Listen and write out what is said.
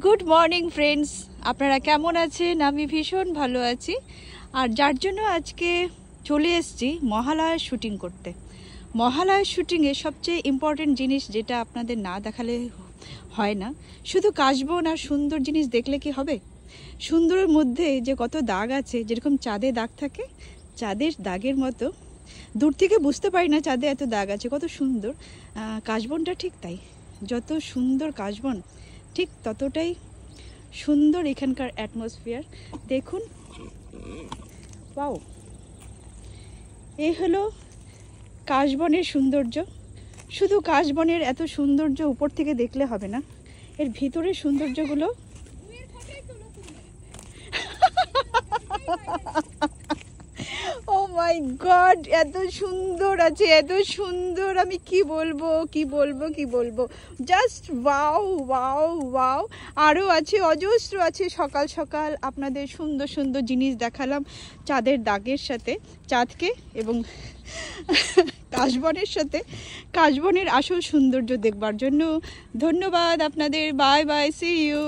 Good morning friends, আপনারা কেমন আছেন? আমি ভীষণ ভালো আছি। আর যার জন্য আজকে চলে এসেছি মহালয়ার শুটিং করতে। মহালয়ার শুটিংয়ে সবচেয়ে ইম্পর্টেন্ট জিনিস যেটা আপনাদের না দেখালে হয় না, শুধু কাশবন আর সুন্দর জিনিস দেখলে কি হবে? সুন্দরের মধ্যে যে কত দাগ আছে, যেরকম চাঁদে দাগ থাকে, চাঁদের দাগের মতো দূর থেকে বুঝতে পারি না চাঁদে এত দাগ আছে, কত সুন্দর। কাশবনটা ঠিক তাই, যত সুন্দর কাশবন ঠিক ততটাই সুন্দর এখানকার অ্যাটমসফিয়ার। দেখুন, ওয়াও, এই হলো কাশবনের সৌন্দর্য। শুধু কাশবনের এত সৌন্দর্য উপর থেকে দেখলে হবে না, এর ভিতরের সৌন্দর্যগুলো ও মাই গড, এত সুন্দর আছে, এত সুন্দর, আমি কি বলবো, জাস্ট ওয়াও ওয়াও ওয়াও। আরও আছে, অজস্র আছে। সকাল সকাল আপনাদের সুন্দর সুন্দর জিনিস দেখালাম চাঁদের দাগের সাথে, চাঁদকে এবং কাশবনের সাথে, কাশবনের আসল সৌন্দর্য দেখবার জন্য। ধন্যবাদ আপনাদের, বাই বাই, সি ইউ।